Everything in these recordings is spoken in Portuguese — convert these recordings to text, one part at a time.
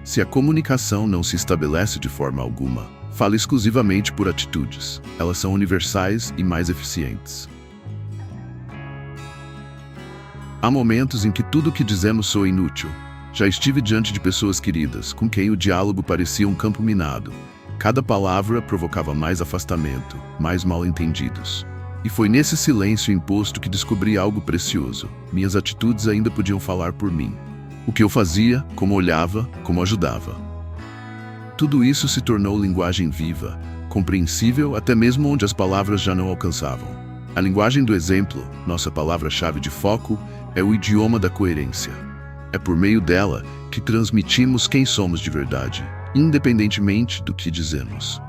Se a comunicação não se estabelece de forma alguma, fale exclusivamente por atitudes. Elas são universais e mais eficientes. Há momentos em que tudo o que dizemos soa inútil. Já estive diante de pessoas queridas, com quem o diálogo parecia um campo minado. Cada palavra provocava mais afastamento, mais mal-entendidos. E foi nesse silêncio imposto que descobri algo precioso. Minhas atitudes ainda podiam falar por mim. O que eu fazia, como olhava, como ajudava. Tudo isso se tornou linguagem viva, compreensível até mesmo onde as palavras já não alcançavam. A linguagem do exemplo, nossa palavra-chave de foco, é o idioma da coerência. É por meio dela que transmitimos quem somos de verdade, independentemente do que dizemos.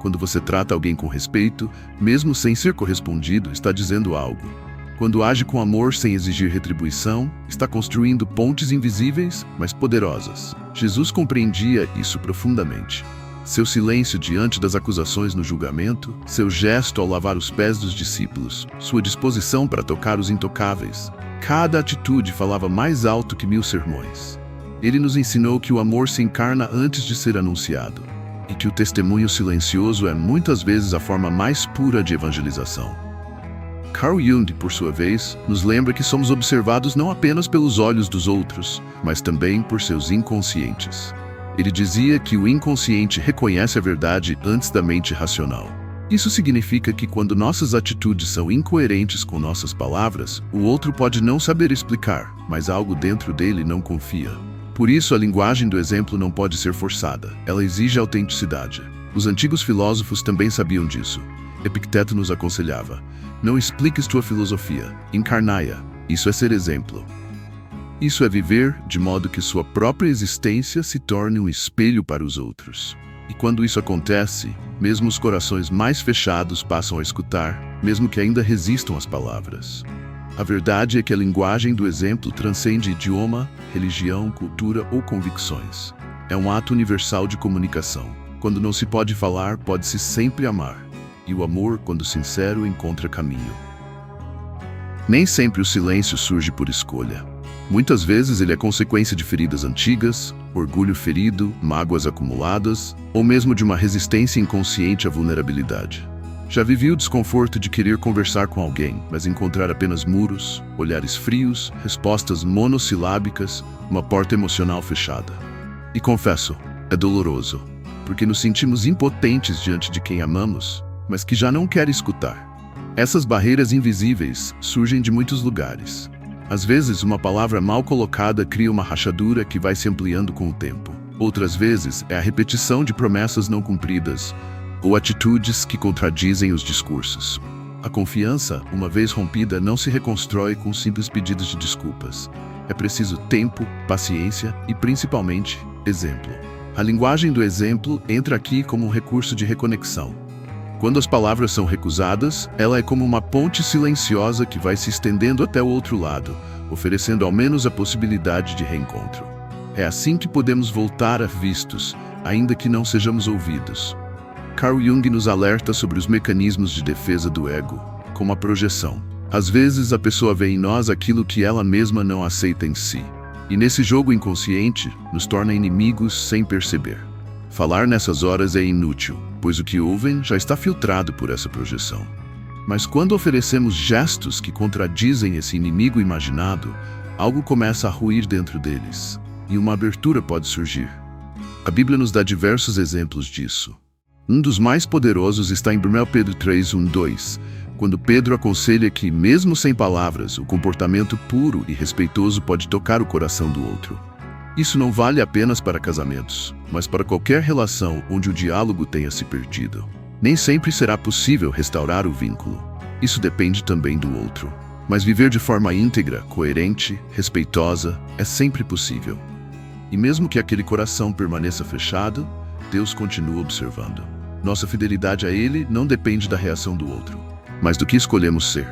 Quando você trata alguém com respeito, mesmo sem ser correspondido, está dizendo algo. Quando age com amor sem exigir retribuição, está construindo pontes invisíveis, mas poderosas. Jesus compreendia isso profundamente. Seu silêncio diante das acusações no julgamento, seu gesto ao lavar os pés dos discípulos, sua disposição para tocar os intocáveis. Cada atitude falava mais alto que 1000 sermões. Ele nos ensinou que o amor se encarna antes de ser anunciado, e que o testemunho silencioso é muitas vezes a forma mais pura de evangelização. Carl Jung, por sua vez, nos lembra que somos observados não apenas pelos olhos dos outros, mas também por seus inconscientes. Ele dizia que o inconsciente reconhece a verdade antes da mente racional. Isso significa que quando nossas atitudes são incoerentes com nossas palavras, o outro pode não saber explicar, mas algo dentro dele não confia. Por isso, a linguagem do exemplo não pode ser forçada. Ela exige autenticidade. Os antigos filósofos também sabiam disso. Epicteto nos aconselhava: não expliques tua filosofia, encarnai-a. Isso é ser exemplo. Isso é viver de modo que sua própria existência se torne um espelho para os outros. E quando isso acontece, mesmo os corações mais fechados passam a escutar, mesmo que ainda resistam às palavras. A verdade é que a linguagem do exemplo transcende idioma, religião, cultura ou convicções. É um ato universal de comunicação. Quando não se pode falar, pode-se sempre amar. E o amor, quando sincero, encontra caminho. Nem sempre o silêncio surge por escolha. Muitas vezes ele é consequência de feridas antigas, orgulho ferido, mágoas acumuladas, ou mesmo de uma resistência inconsciente à vulnerabilidade. Já vivi o desconforto de querer conversar com alguém, mas encontrar apenas muros, olhares frios, respostas monossilábicas, uma porta emocional fechada. E confesso, é doloroso, porque nos sentimos impotentes diante de quem amamos, mas que já não quer escutar. Essas barreiras invisíveis surgem de muitos lugares. Às vezes, uma palavra mal colocada cria uma rachadura que vai se ampliando com o tempo. Outras vezes, é a repetição de promessas não cumpridas ou atitudes que contradizem os discursos. A confiança, uma vez rompida, não se reconstrói com simples pedidos de desculpas. É preciso tempo, paciência e, principalmente, exemplo. A linguagem do exemplo entra aqui como um recurso de reconexão. Quando as palavras são recusadas, ela é como uma ponte silenciosa que vai se estendendo até o outro lado, oferecendo ao menos a possibilidade de reencontro. É assim que podemos voltar a vistos, ainda que não sejamos ouvidos. Carl Jung nos alerta sobre os mecanismos de defesa do ego, como a projeção. Às vezes a pessoa vê em nós aquilo que ela mesma não aceita em si. E nesse jogo inconsciente, nos torna inimigos sem perceber. Falar nessas horas é inútil, pois o que ouvem já está filtrado por essa projeção. Mas quando oferecemos gestos que contradizem esse inimigo imaginado, algo começa a ruir dentro deles, e uma abertura pode surgir. A Bíblia nos dá diversos exemplos disso. Um dos mais poderosos está em 1 Pedro 3, 1, 2, quando Pedro aconselha que, mesmo sem palavras, o comportamento puro e respeitoso pode tocar o coração do outro. Isso não vale apenas para casamentos, mas para qualquer relação onde o diálogo tenha se perdido. Nem sempre será possível restaurar o vínculo. Isso depende também do outro. Mas viver de forma íntegra, coerente, respeitosa, é sempre possível. E mesmo que aquele coração permaneça fechado, Deus continua observando. Nossa fidelidade a Ele não depende da reação do outro, mas do que escolhemos ser.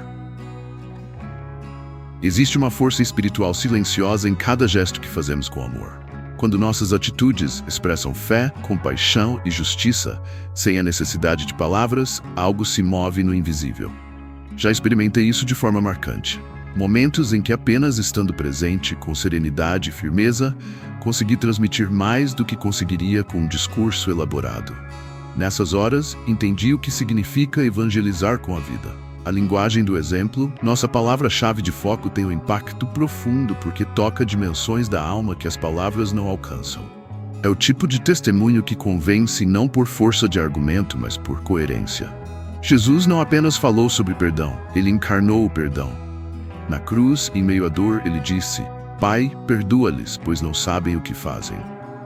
Existe uma força espiritual silenciosa em cada gesto que fazemos com amor. Quando nossas atitudes expressam fé, compaixão e justiça, sem a necessidade de palavras, algo se move no invisível. Já experimentei isso de forma marcante. Momentos em que apenas estando presente, com serenidade e firmeza, consegui transmitir mais do que conseguiria com um discurso elaborado. Nessas horas, entendi o que significa evangelizar com a vida. A linguagem do exemplo, nossa palavra-chave de foco, tem um impacto profundo porque toca dimensões da alma que as palavras não alcançam. É o tipo de testemunho que convence não por força de argumento, mas por coerência. Jesus não apenas falou sobre perdão, ele encarnou o perdão. Na cruz, em meio à dor, ele disse: Pai, perdoa-lhes, pois não sabem o que fazem.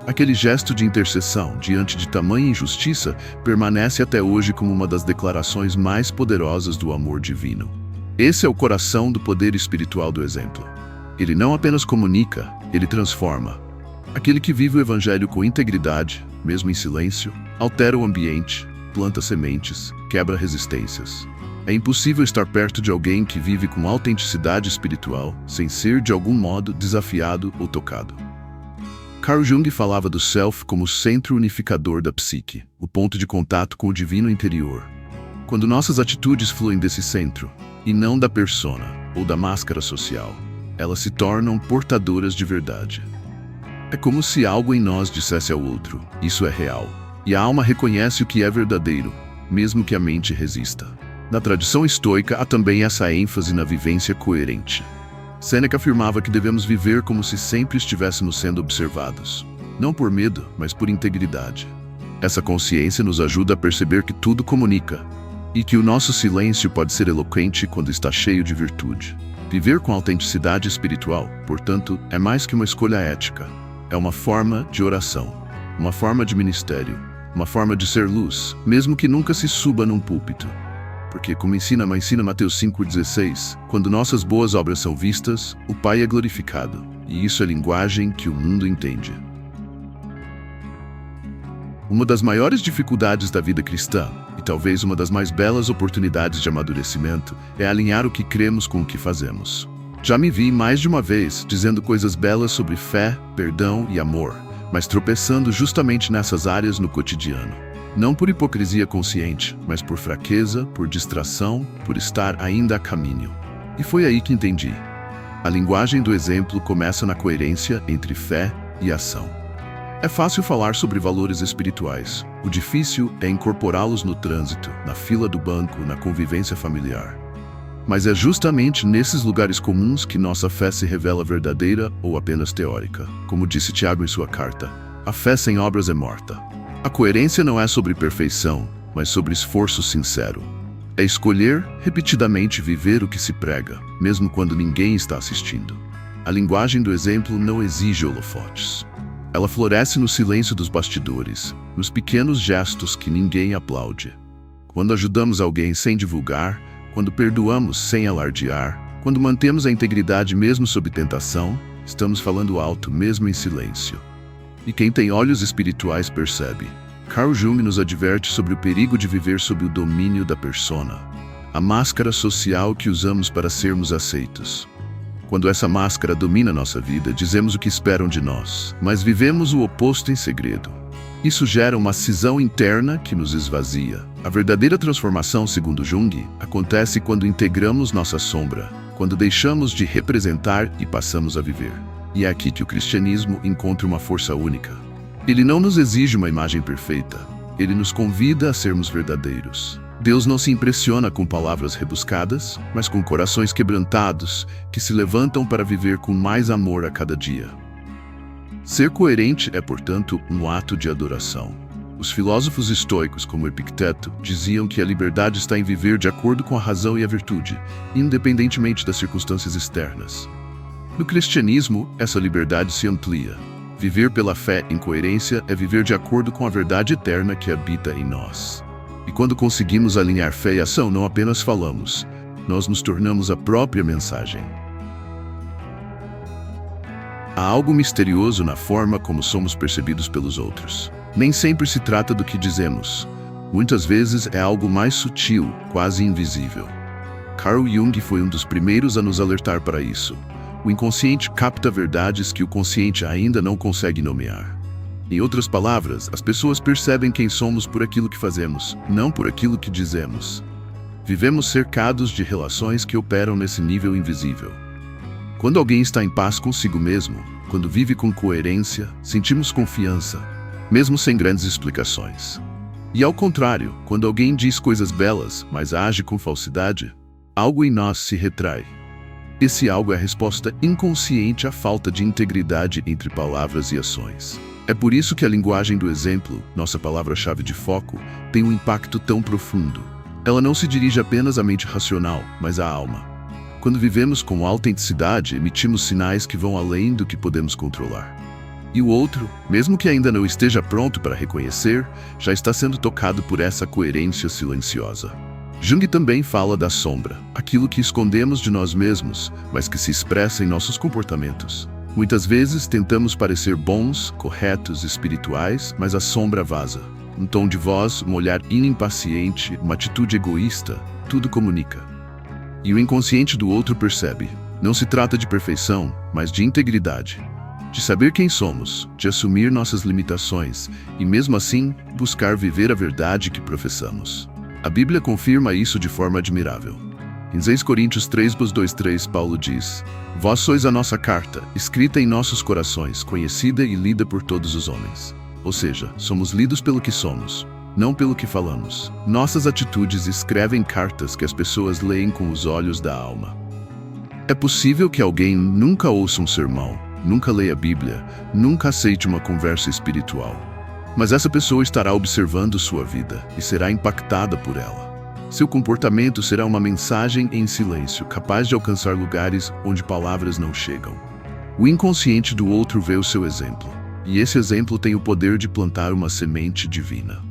Aquele gesto de intercessão diante de tamanha injustiça permanece até hoje como uma das declarações mais poderosas do amor divino. Esse é o coração do poder espiritual do exemplo. Ele não apenas comunica, ele transforma. Aquele que vive o evangelho com integridade, mesmo em silêncio, altera o ambiente, planta sementes, quebra resistências. É impossível estar perto de alguém que vive com autenticidade espiritual, sem ser de algum modo desafiado ou tocado. Carl Jung falava do self como o centro unificador da psique, o ponto de contato com o divino interior. Quando nossas atitudes fluem desse centro, e não da persona ou da máscara social, elas se tornam portadoras de verdade. É como se algo em nós dissesse ao outro: isso é real. E a alma reconhece o que é verdadeiro, mesmo que a mente resista. Na tradição estoica há também essa ênfase na vivência coerente. Sêneca afirmava que devemos viver como se sempre estivéssemos sendo observados, não por medo, mas por integridade. Essa consciência nos ajuda a perceber que tudo comunica, e que o nosso silêncio pode ser eloquente quando está cheio de virtude. Viver com autenticidade espiritual, portanto, é mais que uma escolha ética. É uma forma de oração, uma forma de ministério, uma forma de ser luz, mesmo que nunca se suba num púlpito. Porque, como ensina Mateus 5,16, quando nossas boas obras são vistas, o Pai é glorificado, e isso é linguagem que o mundo entende. Uma das maiores dificuldades da vida cristã, e talvez uma das mais belas oportunidades de amadurecimento, é alinhar o que cremos com o que fazemos. Já me vi mais de uma vez dizendo coisas belas sobre fé, perdão e amor, mas tropeçando justamente nessas áreas no cotidiano. Não por hipocrisia consciente, mas por fraqueza, por distração, por estar ainda a caminho. E foi aí que entendi. A linguagem do exemplo começa na coerência entre fé e ação. É fácil falar sobre valores espirituais. O difícil é incorporá-los no trânsito, na fila do banco, na convivência familiar. Mas é justamente nesses lugares comuns que nossa fé se revela verdadeira ou apenas teórica. Como disse Tiago em sua carta, a fé sem obras é morta. A coerência não é sobre perfeição, mas sobre esforço sincero. É escolher repetidamente viver o que se prega, mesmo quando ninguém está assistindo. A linguagem do exemplo não exige holofotes. Ela floresce no silêncio dos bastidores, nos pequenos gestos que ninguém aplaude. Quando ajudamos alguém sem divulgar, quando perdoamos sem alardear, quando mantemos a integridade mesmo sob tentação, estamos falando alto mesmo em silêncio. E quem tem olhos espirituais percebe. Carl Jung nos adverte sobre o perigo de viver sob o domínio da persona, a máscara social que usamos para sermos aceitos. Quando essa máscara domina nossa vida, dizemos o que esperam de nós, mas vivemos o oposto em segredo. Isso gera uma cisão interna que nos esvazia. A verdadeira transformação, segundo Jung, acontece quando integramos nossa sombra, quando deixamos de representar e passamos a viver. E é aqui que o cristianismo encontra uma força única. Ele não nos exige uma imagem perfeita. Ele nos convida a sermos verdadeiros. Deus não se impressiona com palavras rebuscadas, mas com corações quebrantados, que se levantam para viver com mais amor a cada dia. Ser coerente é, portanto, um ato de adoração. Os filósofos estoicos, como Epicteto, diziam que a liberdade está em viver de acordo com a razão e a virtude, independentemente das circunstâncias externas. No cristianismo, essa liberdade se amplia. Viver pela fé em coerência é viver de acordo com a verdade eterna que habita em nós. E quando conseguimos alinhar fé e ação, não apenas falamos, nós nos tornamos a própria mensagem. Há algo misterioso na forma como somos percebidos pelos outros. Nem sempre se trata do que dizemos. Muitas vezes é algo mais sutil, quase invisível. Carl Jung foi um dos primeiros a nos alertar para isso. O inconsciente capta verdades que o consciente ainda não consegue nomear. Em outras palavras, as pessoas percebem quem somos por aquilo que fazemos, não por aquilo que dizemos. Vivemos cercados de relações que operam nesse nível invisível. Quando alguém está em paz consigo mesmo, quando vive com coerência, sentimos confiança, mesmo sem grandes explicações. E ao contrário, quando alguém diz coisas belas, mas age com falsidade, algo em nós se retrai. Esse algo é a resposta inconsciente à falta de integridade entre palavras e ações. É por isso que a linguagem do exemplo, nossa palavra-chave de foco, tem um impacto tão profundo. Ela não se dirige apenas à mente racional, mas à alma. Quando vivemos com autenticidade, emitimos sinais que vão além do que podemos controlar. E o outro, mesmo que ainda não esteja pronto para reconhecer, já está sendo tocado por essa coerência silenciosa. Jung também fala da sombra, aquilo que escondemos de nós mesmos, mas que se expressa em nossos comportamentos. Muitas vezes tentamos parecer bons, corretos, espirituais, mas a sombra vaza. Um tom de voz, um olhar impaciente, uma atitude egoísta, tudo comunica. E o inconsciente do outro percebe. Não se trata de perfeição, mas de integridade. De saber quem somos, de assumir nossas limitações e, mesmo assim, buscar viver a verdade que professamos. A Bíblia confirma isso de forma admirável. Em 2 Coríntios 3:2-3, Paulo diz: Vós sois a nossa carta, escrita em nossos corações, conhecida e lida por todos os homens. Ou seja, somos lidos pelo que somos, não pelo que falamos. Nossas atitudes escrevem cartas que as pessoas leem com os olhos da alma. É possível que alguém nunca ouça um sermão, nunca leia a Bíblia, nunca aceite uma conversa espiritual. Mas essa pessoa estará observando sua vida e será impactada por ela. Seu comportamento será uma mensagem em silêncio, capaz de alcançar lugares onde palavras não chegam. O inconsciente do outro vê o seu exemplo, e esse exemplo tem o poder de plantar uma semente divina.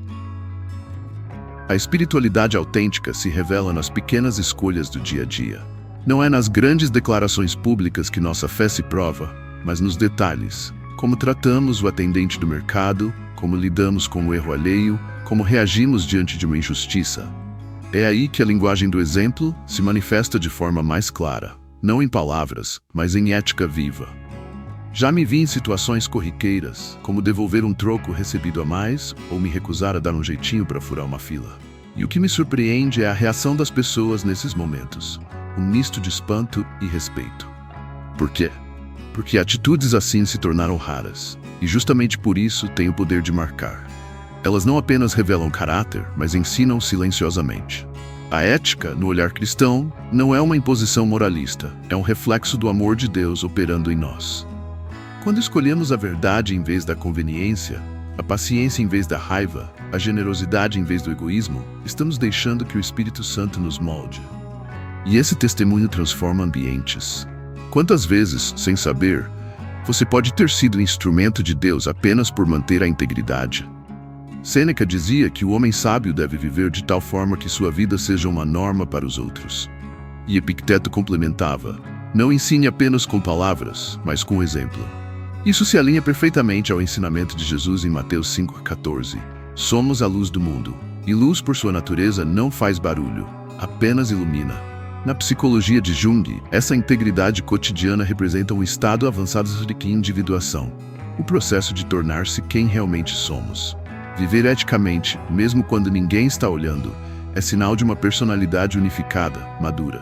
A espiritualidade autêntica se revela nas pequenas escolhas do dia a dia. Não é nas grandes declarações públicas que nossa fé se prova, mas nos detalhes. Como tratamos o atendente do mercado, como lidamos com o erro alheio, como reagimos diante de uma injustiça. É aí que a linguagem do exemplo se manifesta de forma mais clara, não em palavras, mas em ética viva. Já me vi em situações corriqueiras, como devolver um troco recebido a mais ou me recusar a dar um jeitinho para furar uma fila. E o que me surpreende é a reação das pessoas nesses momentos, um misto de espanto e respeito. Por quê? Porque atitudes assim se tornaram raras, e justamente por isso têm o poder de marcar. Elas não apenas revelam caráter, mas ensinam silenciosamente. A ética, no olhar cristão, não é uma imposição moralista, é um reflexo do amor de Deus operando em nós. Quando escolhemos a verdade em vez da conveniência, a paciência em vez da raiva, a generosidade em vez do egoísmo, estamos deixando que o Espírito Santo nos molde. E esse testemunho transforma ambientes. Quantas vezes, sem saber, você pode ter sido instrumento de Deus apenas por manter a integridade? Sêneca dizia que o homem sábio deve viver de tal forma que sua vida seja uma norma para os outros. E Epicteto complementava: não ensine apenas com palavras, mas com exemplo. Isso se alinha perfeitamente ao ensinamento de Jesus em Mateus 5,14. Somos a luz do mundo, e luz por sua natureza não faz barulho, apenas ilumina. Na psicologia de Jung, essa integridade cotidiana representa um estado avançado de individuação, o processo de tornar-se quem realmente somos. Viver eticamente, mesmo quando ninguém está olhando, é sinal de uma personalidade unificada, madura.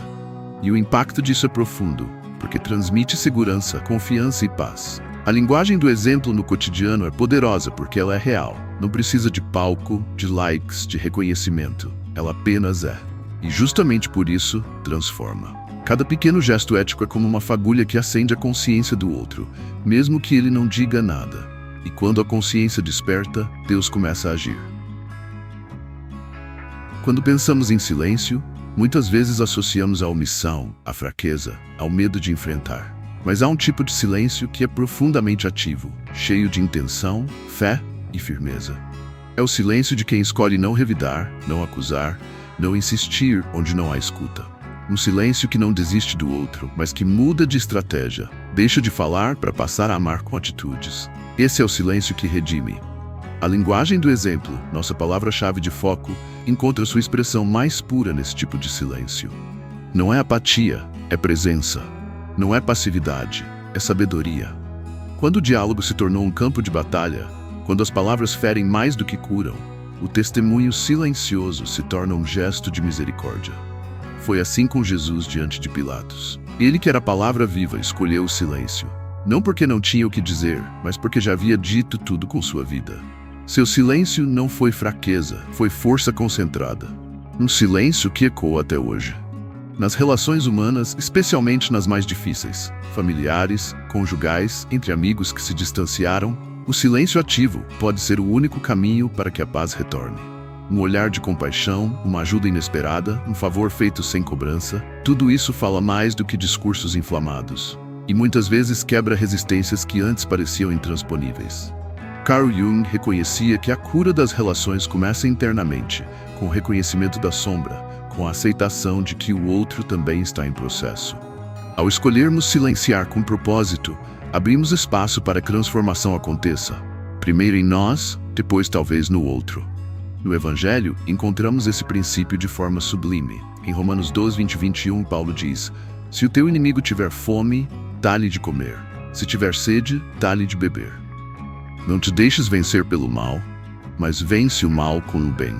E o impacto disso é profundo, porque transmite segurança, confiança e paz. A linguagem do exemplo no cotidiano é poderosa porque ela é real. Não precisa de palco, de likes, de reconhecimento. Ela apenas é. E justamente por isso, transforma. Cada pequeno gesto ético é como uma fagulha que acende a consciência do outro, mesmo que ele não diga nada. E quando a consciência desperta, Deus começa a agir. Quando pensamos em silêncio, muitas vezes associamos a omissão, a fraqueza, ao medo de enfrentar. Mas há um tipo de silêncio que é profundamente ativo, cheio de intenção, fé e firmeza. É o silêncio de quem escolhe não revidar, não acusar, não insistir onde não há escuta. Um silêncio que não desiste do outro, mas que muda de estratégia, deixa de falar para passar a amar com atitudes. Esse é o silêncio que redime. A linguagem do exemplo, nossa palavra-chave de foco, encontra sua expressão mais pura nesse tipo de silêncio. Não é apatia, é presença. Não é passividade, é sabedoria. Quando o diálogo se tornou um campo de batalha, quando as palavras ferem mais do que curam, o testemunho silencioso se torna um gesto de misericórdia. Foi assim com Jesus diante de Pilatos. Ele, que era a palavra viva, escolheu o silêncio. Não porque não tinha o que dizer, mas porque já havia dito tudo com sua vida. Seu silêncio não foi fraqueza, foi força concentrada. Um silêncio que ecoa até hoje. Nas relações humanas, especialmente nas mais difíceis, familiares, conjugais, entre amigos que se distanciaram, o silêncio ativo pode ser o único caminho para que a paz retorne. Um olhar de compaixão, uma ajuda inesperada, um favor feito sem cobrança, tudo isso fala mais do que discursos inflamados. E muitas vezes quebra resistências que antes pareciam intransponíveis. Carl Jung reconhecia que a cura das relações começa internamente, com o reconhecimento da sombra, com a aceitação de que o outro também está em processo. Ao escolhermos silenciar com propósito, abrimos espaço para que a transformação aconteça, primeiro em nós, depois talvez no outro. No Evangelho, encontramos esse princípio de forma sublime. Em Romanos 12, 20 e 21, Paulo diz: "Se o teu inimigo tiver fome, dá-lhe de comer. Se tiver sede, dá-lhe de beber. Não te deixes vencer pelo mal, mas vence o mal com o bem."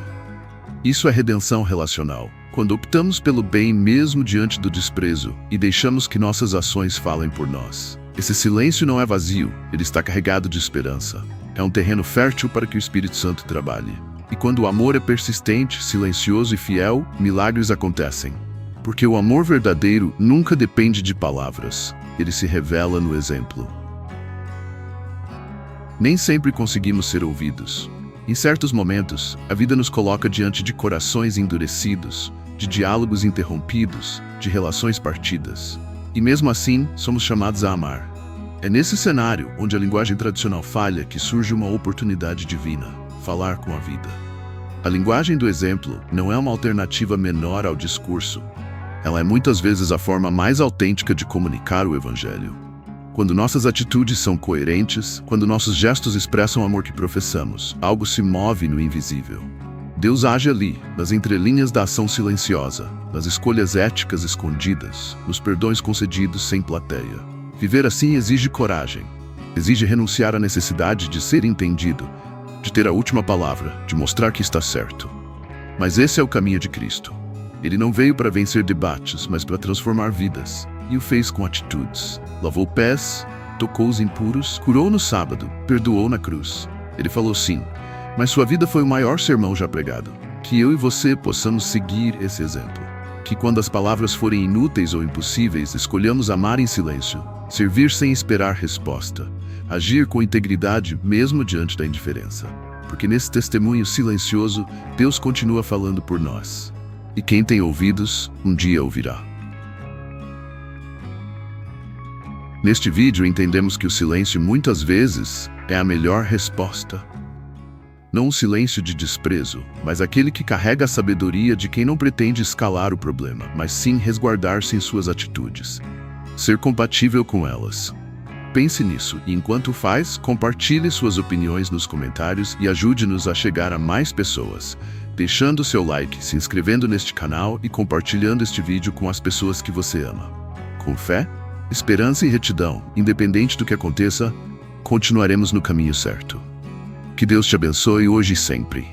Isso é redenção relacional, quando optamos pelo bem mesmo diante do desprezo e deixamos que nossas ações falem por nós. Esse silêncio não é vazio, ele está carregado de esperança. É um terreno fértil para que o Espírito Santo trabalhe. E quando o amor é persistente, silencioso e fiel, milagres acontecem. Porque o amor verdadeiro nunca depende de palavras, ele se revela no exemplo. Nem sempre conseguimos ser ouvidos. Em certos momentos, a vida nos coloca diante de corações endurecidos, de diálogos interrompidos, de relações partidas. E mesmo assim, somos chamados a amar. É nesse cenário, onde a linguagem tradicional falha, que surge uma oportunidade divina: falar com a vida. A linguagem do exemplo não é uma alternativa menor ao discurso. Ela é muitas vezes a forma mais autêntica de comunicar o Evangelho. Quando nossas atitudes são coerentes, quando nossos gestos expressam o amor que professamos, algo se move no invisível. Deus age ali, nas entrelinhas da ação silenciosa, nas escolhas éticas escondidas, nos perdões concedidos sem plateia. Viver assim exige coragem. Exige renunciar à necessidade de ser entendido, de ter a última palavra, de mostrar que está certo. Mas esse é o caminho de Cristo. Ele não veio para vencer debates, mas para transformar vidas. E o fez com atitudes. Lavou pés, tocou os impuros, curou no sábado, perdoou na cruz. Ele falou sim, mas sua vida foi o maior sermão já pregado. Que eu e você possamos seguir esse exemplo. Que quando as palavras forem inúteis ou impossíveis, escolhamos amar em silêncio, servir sem esperar resposta, agir com integridade mesmo diante da indiferença. Porque nesse testemunho silencioso, Deus continua falando por nós. E quem tem ouvidos, um dia ouvirá. Neste vídeo entendemos que o silêncio muitas vezes é a melhor resposta. Não um silêncio de desprezo, mas aquele que carrega a sabedoria de quem não pretende escalar o problema, mas sim resguardar-se em suas atitudes. Ser compatível com elas. Pense nisso e enquanto faz, compartilhe suas opiniões nos comentários e ajude-nos a chegar a mais pessoas, deixando seu like, se inscrevendo neste canal e compartilhando este vídeo com as pessoas que você ama. Com fé, esperança e retidão, independente do que aconteça, continuaremos no caminho certo. Que Deus te abençoe hoje e sempre.